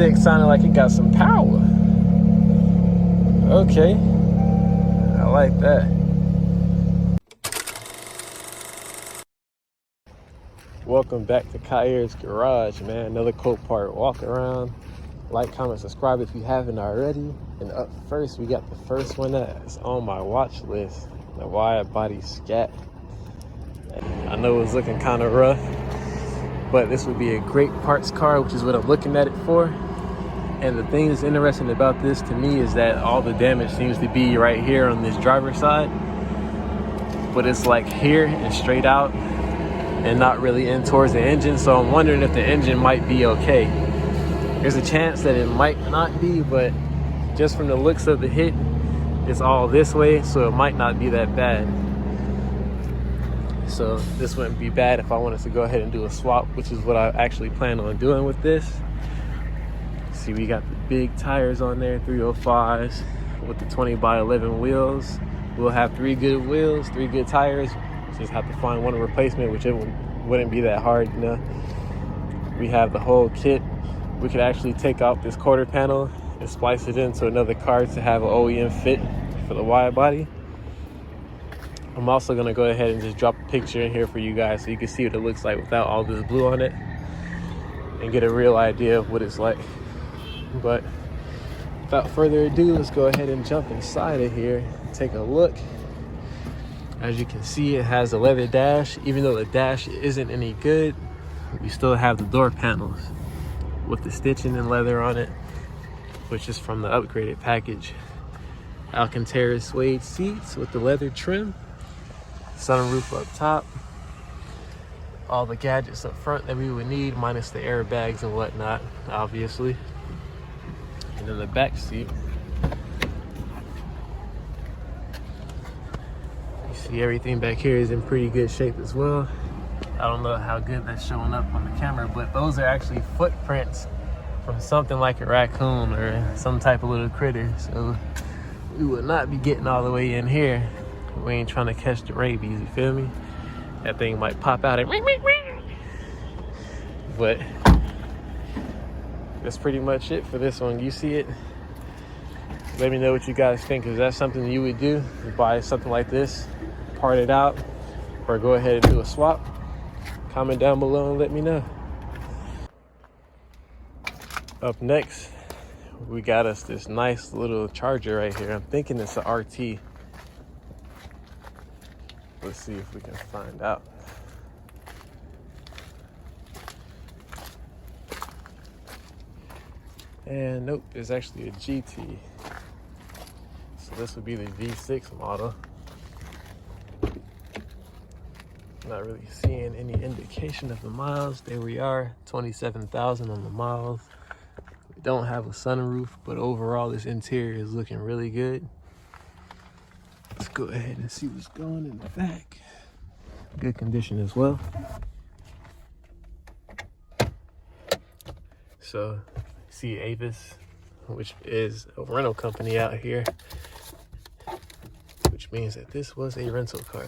V6 sounded like it got some power. Okay, I like that. Welcome back to KHAIR'S Garage, man. Another Copart walk around. Like, comment, subscribe if you haven't already. And up first, we got the first one that's on my watch list, the wide body Scat. I know it was looking kind of rough, but this would be a great parts car, which is what I'm looking at it for. And the thing that's interesting about this to me is that all the damage seems to be right here on this driver's side, but it's like here and straight out and not really in towards the engine. So I'm wondering if the engine might be okay. There's a chance that it might not be, but just from the looks of the hit, it's all this way, so it might not be that bad. So this wouldn't be bad if I wanted to go ahead and do a swap, which is what I actually plan on doing with this. See, we got the big tires on there, 305s with the 20/11 wheels. We'll have 3 good wheels, 3 good tires. Just have to find one replacement, which it wouldn't be that hard, you know. We have the whole kit. We could actually take out this quarter panel and splice it into another car to have an OEM fit for the wide body. I'm also gonna go ahead and just drop a picture in here for you guys so you can see what it looks like without all this blue on it and get a real idea of what it's like. But without further ado, let's go ahead and jump inside of here, take a look. As you can see, it has a leather dash. Even though the dash isn't any good, we still have the door panels with the stitching and leather on it, which is from the upgraded package. Alcantara suede seats with the leather trim, sunroof up top, all the gadgets up front that we would need, minus the airbags and whatnot, obviously. And then the back seat, you see everything back here is in pretty good shape as well. I don't know how good that's showing up on the camera, but those are actually footprints from something like a raccoon or some type of little critter. So we would not be getting all the way in here. We ain't trying to catch the rabies, you feel me? That thing might pop out and but that's pretty much it for this one. You see it? Let me know what you guys think. Is that something you would do? You buy something like this, part it out, or go ahead and do a swap? Comment down below and let me know. Up next, we got us this nice little charger right here. I'm thinking it's an RT. Let's see if we can find out. And nope, it's actually a GT. So this would be the V6 model. Not really seeing any indication of the miles. There we are, 27,000 on the miles. We don't have a sunroof, but overall this interior is looking really good. Let's go ahead and see what's going in the back. Good condition as well. So, see Avis, which is a rental company out here, which means that this was a rental car.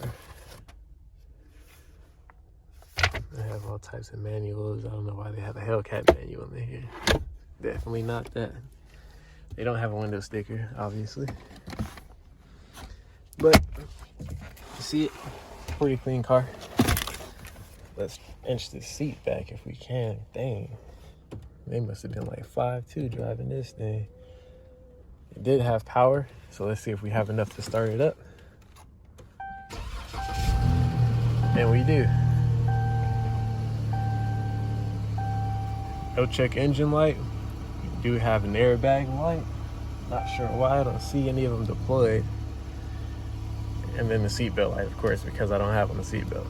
They have all types of manuals. I don't know why they have a Hellcat manual in here. Definitely not that. They don't have a window sticker, obviously. But, you see it? Pretty clean car. Let's inch the seat back if we can. Dang. They must have been like 5'2" driving this thing. It did have power, so let's see if we have enough to start it up. And we do. No check engine light. We do have an airbag light. Not sure why I don't see any of them deployed. And then the seatbelt light, of course, because I don't have on the seatbelt.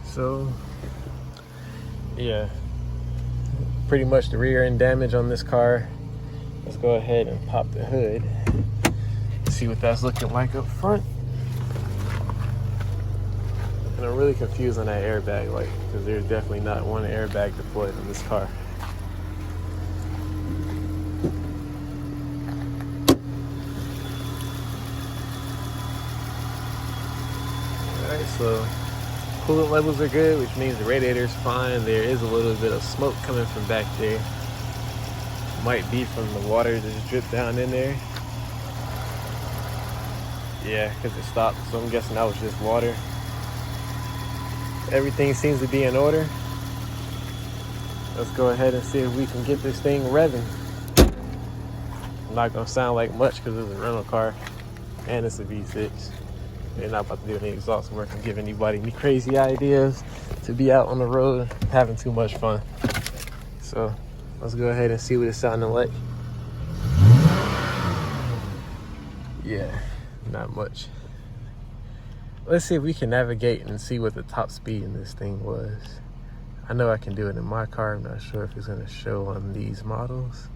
So, yeah. Pretty much the rear end damage on this car. Let's go ahead and pop the hood. See what that's looking like up front. And I'm really confused on that airbag light because there's definitely not one airbag deployed in this car. Alright, so coolant levels are good, which means the radiator is fine. There is a little bit of smoke coming from back there. Might be from the water that just dripped down in there. Yeah, because it stopped, so I'm guessing that was just water. Everything seems to be in order. Let's go ahead and see if we can get this thing revving. I'm not gonna sound like much because it's a rental car and it's a V6. They're not about to do any exhaust work and give anybody any crazy ideas to be out on the road having too much fun. So let's go ahead and see what it's sounding like. Yeah, not much. Let's see if we can navigate and see what the top speed in this thing was. I know I can do it in my car. I'm not sure if it's gonna show on these models.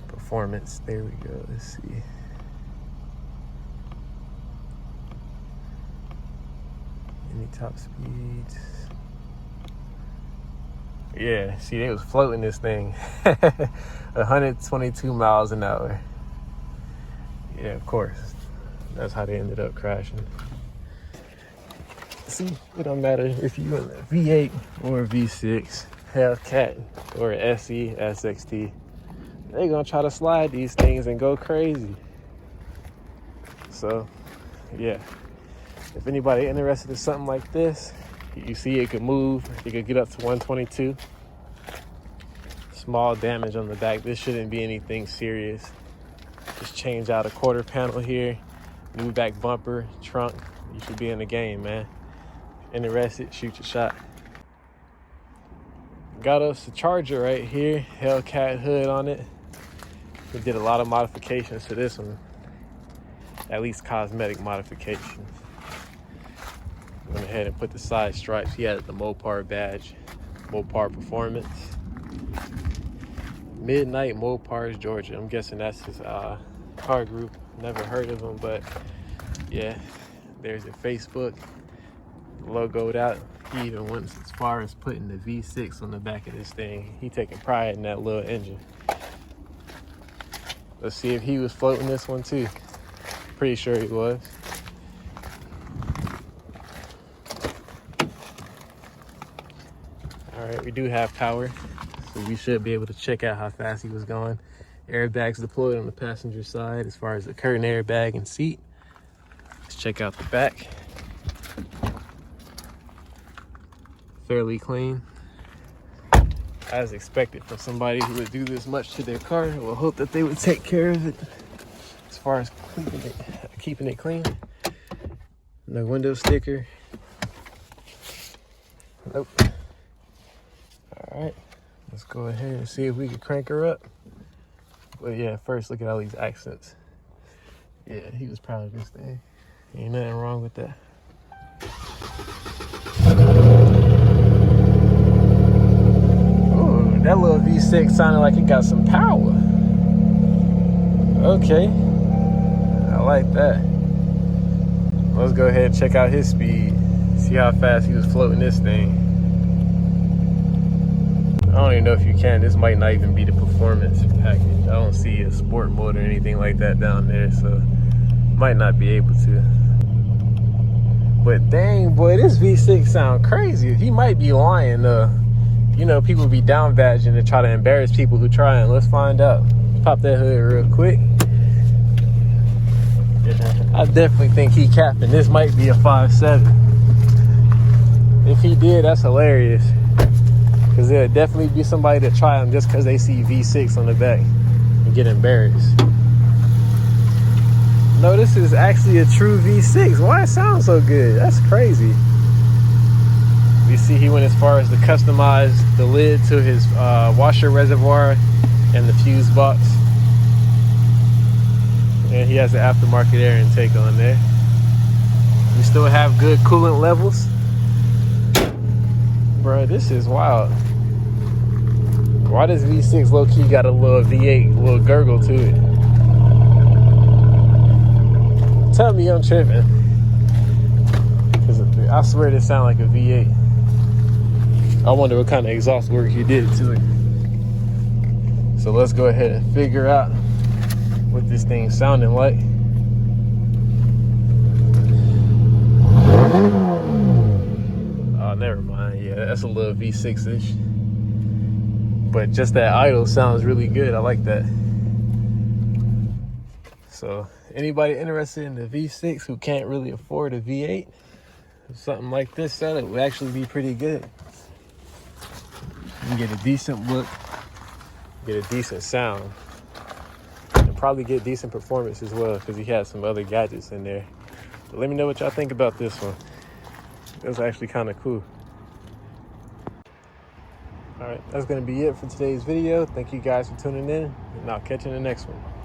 Performance, there we go, let's see. Any top speeds? Yeah, see, they was floating this thing. 122 miles an hour. Yeah, of course. That's how they ended up crashing. See, it don't matter if you in a V8 or a V6, Hellcat or an SE, SXT. They gonna try to slide these things and go crazy. So, yeah. If anybody interested in something like this, you see it could move. It could get up to 122. Small damage on the back. This shouldn't be anything serious. Just change out a quarter panel here. New back bumper, trunk. You should be in the game, man. Interested, shoot your shot. Got us the Charger right here. Hellcat hood on it. We did a lot of modifications to this one. At least cosmetic modifications. Went ahead and put the side stripes. He had the Mopar badge, Mopar Performance. Midnight Mopars, Georgia. I'm guessing that's his car group. Never heard of him, but yeah, there's a Facebook logoed out. He even went as far as putting the V6 on the back of this thing. He taking pride in that little engine. Let's see if he was floating this one too. Pretty sure he was. All right, we do have power, so we should be able to check out how fast he was going. Airbags deployed on the passenger side as far as the curtain airbag and seat. Let's check out the back. Fairly clean. As expected from somebody who would do this much to their car. We'll hope that they would take care of it as far as keeping it clean. No window sticker. Nope. All right, let's go ahead and see if we can crank her up. But yeah, first look at all these accents. Yeah, he was proud of this thing. Ain't nothing wrong with that. Ooh, that little V6 sounded like it got some power. Okay, I like that. Let's go ahead and check out his speed. See how fast he was floating this thing. I don't even know if you can. This might not even be the performance package. I don't see a sport mode or anything like that down there, so might not be able to. But dang, boy, this V6 sound crazy. He might be lying. You know, people be down badging to try to embarrass people who try, and let's find out. Pop that hood real quick. I definitely think he capping. This might be a 5.7. If he did, that's hilarious. Because there'll definitely be somebody that try them just because they see V6 on the back and get embarrassed. No, this is actually a true V6. Why it sounds so good? That's crazy. You see he went as far as to customize the lid to his washer reservoir and the fuse box. And he has the aftermarket air intake on there. We still have good coolant levels. Bro, this is wild. Why does V6 low-key got a little V8, little gurgle to it? Tell me I'm tripping. Because I swear this sound like a V8. I wonder what kind of exhaust work you did to it. So let's go ahead and figure out what this thing's sounding like. never mind. Yeah, that's a little V6-ish. But just that idle sounds really good. I like that. So anybody interested in the V6 who can't really afford a V8, something like this setup would actually be pretty good. You can get a decent look, get a decent sound, and probably get decent performance as well, because he has some other gadgets in there. But let me know what y'all think about this one. It was actually kind of cool. All right, that's going to be it for today's video. Thank you guys for tuning in, and I'll catch you in the next one.